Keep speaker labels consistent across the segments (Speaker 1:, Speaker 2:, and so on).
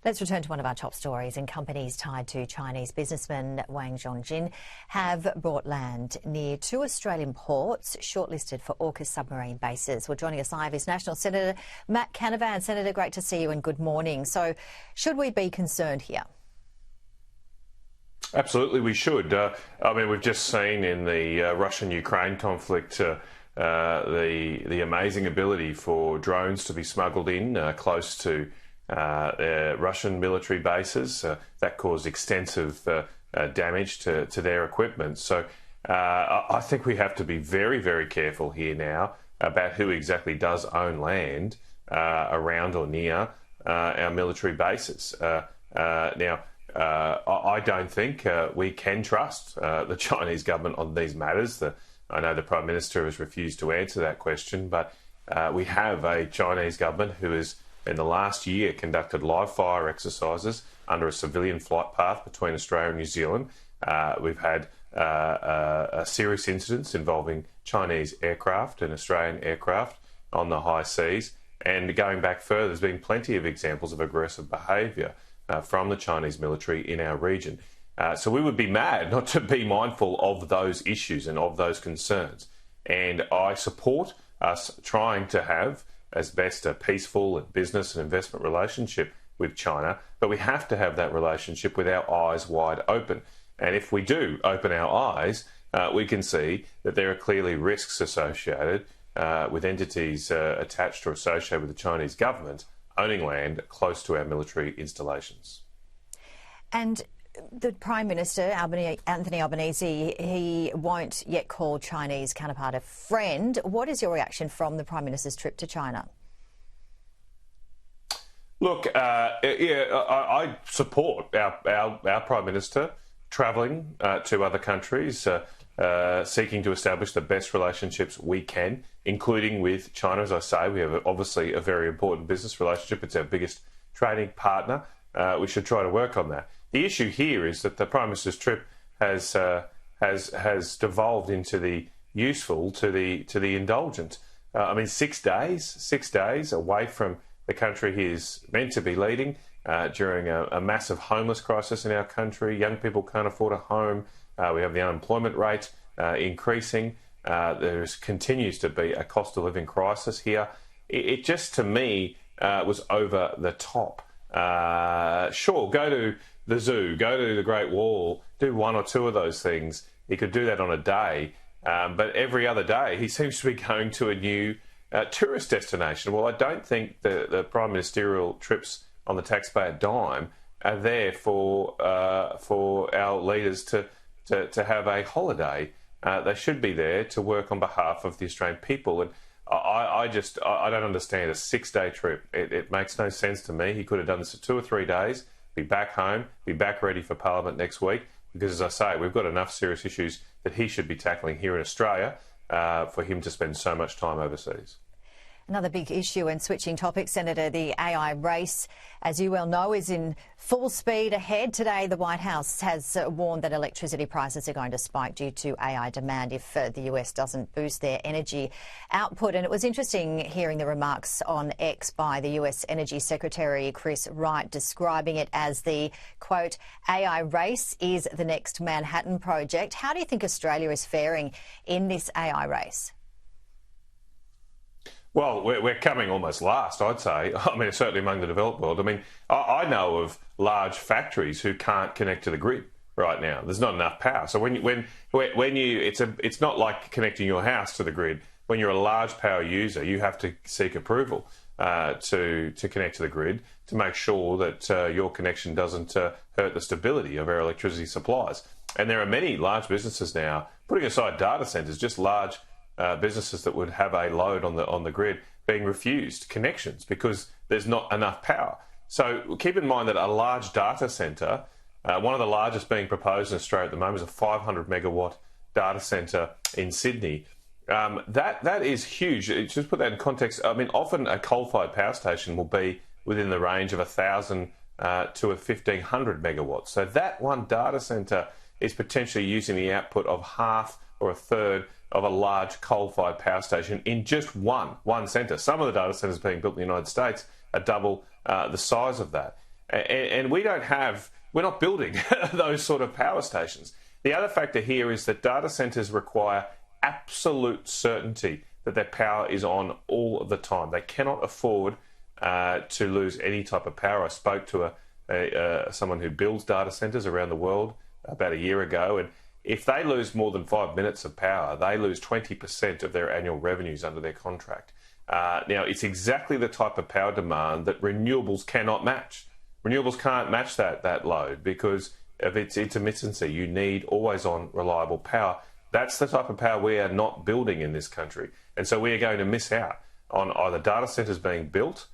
Speaker 1: Let's return to one of our top stories. And companies tied to Chinese businessman Wang Zhongjin have bought land near two Australian ports shortlisted for AUKUS submarine bases. Well, joining us live is National Senator M.Canavan. Senator, great to see you and good morning. So, should we be concerned here?
Speaker 2: Absolutely, we should. We've just seen in the Russian-Ukraine conflict the amazing ability for drones to be smuggled in close to Russian military bases. That caused extensive damage to their equipment. So I think we have to be very, very careful here now about who exactly does own land around or near our military bases. I don't think we can trust the Chinese government on these matters. I know the Prime Minister has refused to answer that question, but we have a Chinese government who has, in the last year, conducted live-fire exercises under a civilian flight path between Australia and New Zealand. We've had serious incidents involving Chinese aircraft and Australian aircraft on the high seas. And going back further, there's been plenty of examples of aggressive behaviour from the Chinese military in our region. So we would be mad not to be mindful of those issues and of those concerns. And I support us trying to have as best a peaceful business and investment relationship with China, but we have to have that relationship with our eyes wide open. And if we do open our eyes, we can see that there are clearly risks associated with entities attached or associated with the Chinese government owning land close to our military installations.
Speaker 1: And the Prime Minister, Anthony Albanese, he won't yet call Chinese counterpart a friend. What is your reaction from the Prime Minister's trip to China?
Speaker 2: Look, I support our Prime Minister travelling to other countries, seeking to establish the best relationships we can, including with China. As I say, we have obviously a very important business relationship. It's our biggest trading partner. We should try to work on that. The issue here is that the Prime Minister's trip has devolved into the useful to the indulgent. 6 days away from the country he is meant to be leading during a massive homeless crisis in our country. Young people can't afford a home. We have the unemployment rate increasing. There continues to be a cost of living crisis here. It just, to me, was over the top. Sure, go to the zoo, go to the Great Wall, do one or two of those things. He could do that on a day, but every other day he seems to be going to a new tourist destination. Well, I don't think the prime ministerial trips on the taxpayer dime are there for our leaders to have a holiday. They should be there to work on behalf of the Australian people. And I don't understand a 6-day trip. It makes no sense to me. He could have done this for 2 or 3 days, be back home, be back ready for Parliament next week, because, as I say, we've got enough serious issues that he should be tackling here in Australia for him to spend so much time overseas.
Speaker 1: Another big issue, and switching topics, Senator, the AI race, as you well know, is in full speed ahead. Today, the White House has warned that electricity prices are going to spike due to AI demand if the US doesn't boost their energy output. And it was interesting hearing the remarks on X by the US Energy Secretary Chris Wright, describing it as the, quote, AI race is the next Manhattan Project. How do you think Australia is faring in this AI race?
Speaker 2: Well, we're coming almost last, I'd say. Certainly among the developed world. I know of large factories who can't connect to the grid right now. There's not enough power. So it's not like connecting your house to the grid. When you're a large power user, you have to seek approval to connect to the grid to make sure that your connection doesn't hurt the stability of our electricity supplies. And there are many large businesses now, putting aside data centres, just large businesses that would have a load on the grid being refused connections because there's not enough power. So keep in mind that a large data centre, one of the largest being proposed in Australia at the moment, is a 500 megawatt data centre in Sydney. That is huge. Just put that in context. Often a coal-fired power station will be within the range of 1,000 to 1,500 megawatts. So that one data centre is potentially using the output of half or a third of a large coal-fired power station in just one centre. Some of the data centres being built in the United States are double the size of that. And we're not building those sort of power stations. The other factor here is that data centres require absolute certainty that their power is on all of the time. They cannot afford to lose any type of power. I spoke to someone who builds data centres around the world about a year ago, and if they lose more than 5 minutes of power, they lose 20% of their annual revenues under their contract. Now, it's exactly the type of power demand that renewables cannot match. Renewables can't match that load because of its intermittency. You need always-on reliable power. That's the type of power we are not building in this country. And so we are going to miss out on either data centres being built,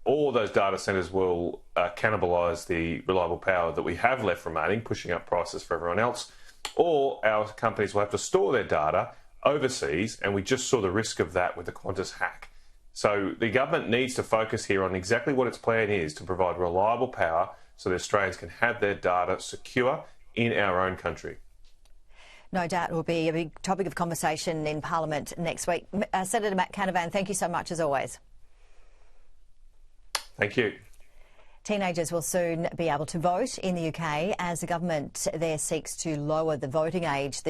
Speaker 2: or those data centres will cannibalise the reliable power that we have left remaining, pushing up prices for everyone else, or our companies will have to store their data overseas, and we just saw the risk of that with the Qantas hack. So the government needs to focus here on exactly what its plan is to provide reliable power so that Australians can have their data secure in our own country.
Speaker 1: No doubt it will be a big topic of conversation in Parliament next week. Senator M.Canavan, thank you so much as always.
Speaker 2: Thank you.
Speaker 1: Teenagers will soon be able to vote in the UK as the government there seeks to lower the voting age.